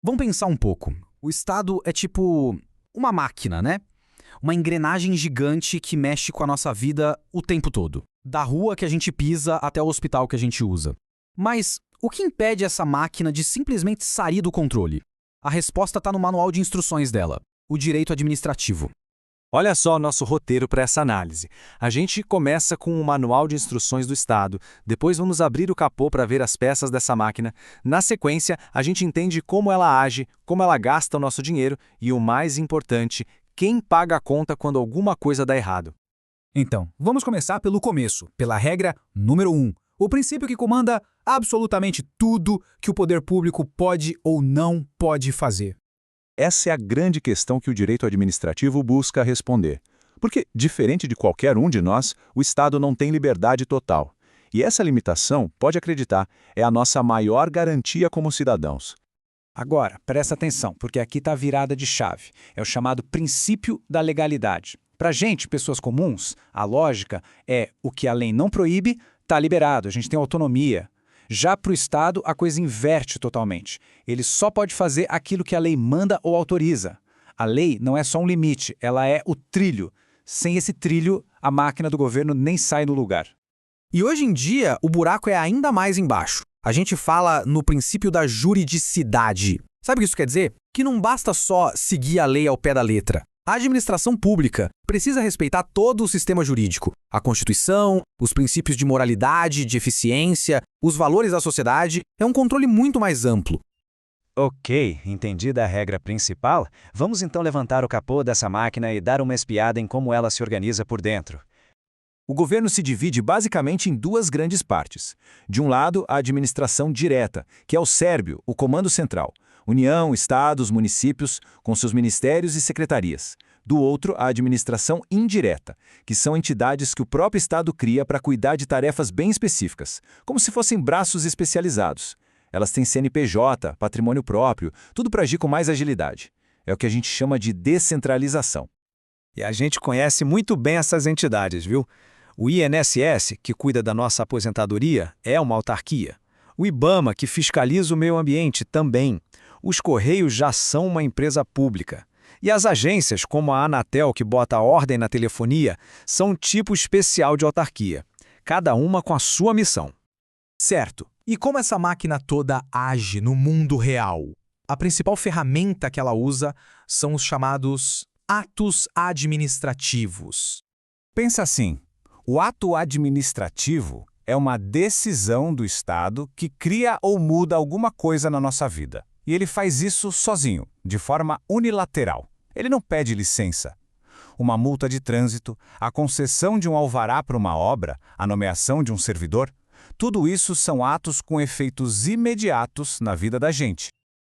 Vamos pensar um pouco. O Estado é tipo uma máquina, né? Uma engrenagem gigante que mexe com a nossa vida o tempo todo. Da rua que a gente pisa até o hospital que a gente usa. Mas o que impede essa máquina de simplesmente sair do controle? A resposta está no manual de instruções dela, o direito administrativo. Olha só nosso roteiro para essa análise. A gente começa com o Manual de Instruções do Estado, depois vamos abrir o capô para ver as peças dessa máquina. Na sequência, a gente entende como ela age, como ela gasta o nosso dinheiro e, o mais importante, quem paga a conta quando alguma coisa dá errado. Então, vamos começar pelo começo, pela regra número 1. O princípio que comanda absolutamente tudo que o poder público pode ou não pode fazer. Essa é a grande questão que o direito administrativo busca responder. Porque, diferente de qualquer um de nós, o Estado não tem liberdade total. E essa limitação, pode acreditar, é a nossa maior garantia como cidadãos. Agora, presta atenção, porque aqui está a virada de chave. É o chamado princípio da legalidade. Para a gente, pessoas comuns, a lógica é o que a lei não proíbe, está liberado, a gente tem autonomia. Já para o Estado, a coisa inverte totalmente. Ele só pode fazer aquilo que a lei manda ou autoriza. A lei não é só um limite, ela é o trilho. Sem esse trilho, a máquina do governo nem sai do lugar. E hoje em dia, o buraco é ainda mais embaixo. A gente fala no princípio da juridicidade. Sabe o que isso quer dizer? Que não basta só seguir a lei ao pé da letra. A administração pública precisa respeitar todo o sistema jurídico, a Constituição, os princípios de moralidade, de eficiência, os valores da sociedade. É um controle muito mais amplo. Ok, entendida a regra principal, vamos então levantar o capô dessa máquina e dar uma espiada em como ela se organiza por dentro. O governo se divide basicamente em duas grandes partes. De um lado, a administração direta, que é o cérebro, o comando central. União, estados, municípios, com seus ministérios e secretarias. Do outro, a administração indireta, que são entidades que o próprio Estado cria para cuidar de tarefas bem específicas, como se fossem braços especializados. Elas têm CNPJ, patrimônio próprio, tudo para agir com mais agilidade. É o que a gente chama de descentralização. E a gente conhece muito bem essas entidades, viu? O INSS, que cuida da nossa aposentadoria, é uma autarquia. O IBAMA, que fiscaliza o meio ambiente, também. Os Correios já são uma empresa pública. E as agências, como a Anatel, que bota ordem na telefonia, são um tipo especial de autarquia. Cada uma com a sua missão. Certo. E como essa máquina toda age no mundo real? A principal ferramenta que ela usa são os chamados atos administrativos. Pensa assim, o ato administrativo é uma decisão do Estado que cria ou muda alguma coisa na nossa vida. E ele faz isso sozinho, de forma unilateral. Ele não pede licença. Uma multa de trânsito, a concessão de um alvará para uma obra, a nomeação de um servidor, tudo isso são atos com efeitos imediatos na vida da gente.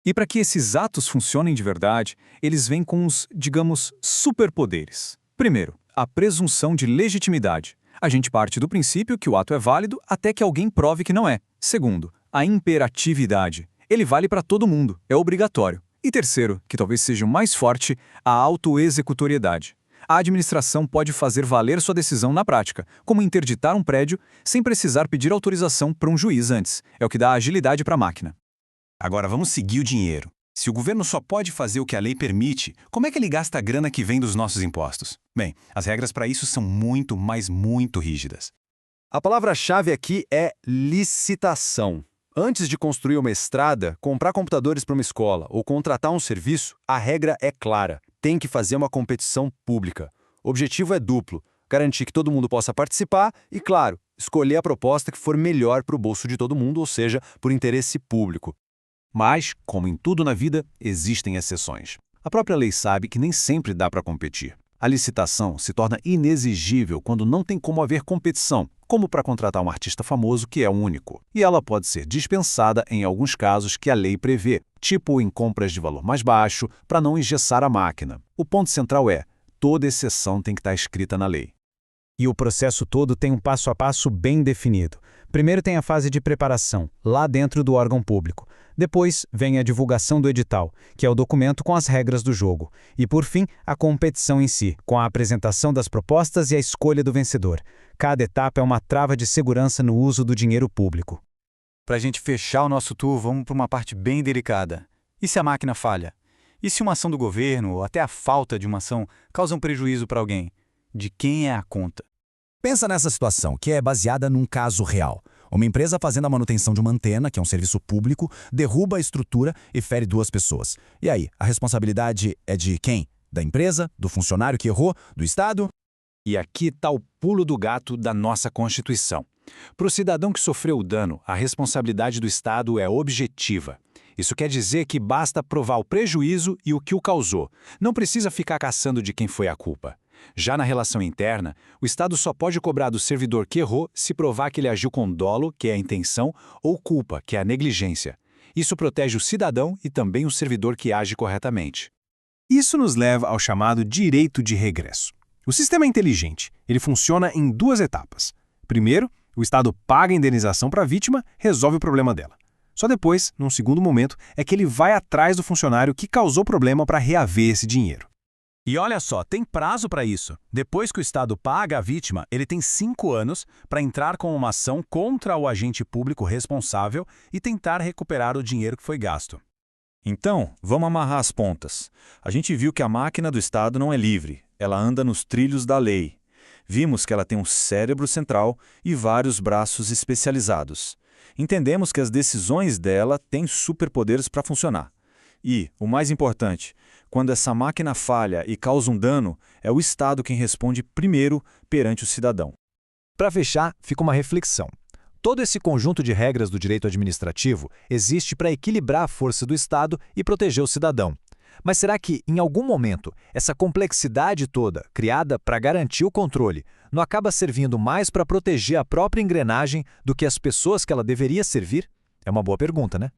E para que esses atos funcionem de verdade, eles vêm com os, digamos, superpoderes. Primeiro, a presunção de legitimidade. A gente parte do princípio que o ato é válido até que alguém prove que não é. Segundo, a imperatividade. Ele vale para todo mundo, é obrigatório. E terceiro, que talvez seja o mais forte, a autoexecutoriedade. A administração pode fazer valer sua decisão na prática, como interditar um prédio sem precisar pedir autorização para um juiz antes. É o que dá agilidade para a máquina. Agora vamos seguir o dinheiro. Se o governo só pode fazer o que a lei permite, como é que ele gasta a grana que vem dos nossos impostos? Bem, as regras para isso são muito, mas muito rígidas. A palavra-chave aqui é licitação. Antes de construir uma estrada, comprar computadores para uma escola ou contratar um serviço, a regra é clara. Tem que fazer uma competição pública. O objetivo é duplo: garantir que todo mundo possa participar e, claro, escolher a proposta que for melhor para o bolso de todo mundo, ou seja, por interesse público. Mas, como em tudo na vida, existem exceções. A própria lei sabe que nem sempre dá para competir. A licitação se torna inexigível quando não tem como haver competição, como para contratar um artista famoso que é único. E ela pode ser dispensada em alguns casos que a lei prevê, tipo em compras de valor mais baixo, para não engessar a máquina. O ponto central é: toda exceção tem que estar escrita na lei. E o processo todo tem um passo a passo bem definido. Primeiro tem a fase de preparação, lá dentro do órgão público. Depois vem a divulgação do edital, que é o documento com as regras do jogo. E, por fim, a competição em si, com a apresentação das propostas e a escolha do vencedor. Cada etapa é uma trava de segurança no uso do dinheiro público. Para a gente fechar o nosso tour, vamos para uma parte bem delicada. E se a máquina falha? E se uma ação do governo, ou até a falta de uma ação, causa um prejuízo para alguém? De quem é a conta? Pensa nessa situação, que é baseada num caso real. Uma empresa fazendo a manutenção de uma antena, que é um serviço público, derruba a estrutura e fere 2 pessoas. E aí, a responsabilidade é de quem? Da empresa? Do funcionário que errou? Do Estado? E aqui está o pulo do gato da nossa Constituição. Para o cidadão que sofreu o dano, a responsabilidade do Estado é objetiva. Isso quer dizer que basta provar o prejuízo e o que o causou. Não precisa ficar caçando de quem foi a culpa. Já na relação interna, o Estado só pode cobrar do servidor que errou se provar que ele agiu com dolo, que é a intenção, ou culpa, que é a negligência. Isso protege o cidadão e também o servidor que age corretamente. Isso nos leva ao chamado direito de regresso. O sistema é inteligente. Ele funciona em 2 etapas. Primeiro, o Estado paga a indenização para a vítima, resolve o problema dela. Só depois, num segundo momento, é que ele vai atrás do funcionário que causou o problema para reaver esse dinheiro. E olha só, tem prazo para isso. Depois que o Estado paga a vítima, ele tem 5 anos para entrar com uma ação contra o agente público responsável e tentar recuperar o dinheiro que foi gasto. Então, vamos amarrar as pontas. A gente viu que a máquina do Estado não é livre, ela anda nos trilhos da lei. Vimos que ela tem um cérebro central e vários braços especializados. Entendemos que as decisões dela têm superpoderes para funcionar. E, o mais importante, quando essa máquina falha e causa um dano, é o Estado quem responde primeiro perante o cidadão. Para fechar, fica uma reflexão. Todo esse conjunto de regras do direito administrativo existe para equilibrar a força do Estado e proteger o cidadão. Mas será que, em algum momento, essa complexidade toda, criada para garantir o controle, não acaba servindo mais para proteger a própria engrenagem do que as pessoas que ela deveria servir? É uma boa pergunta, né?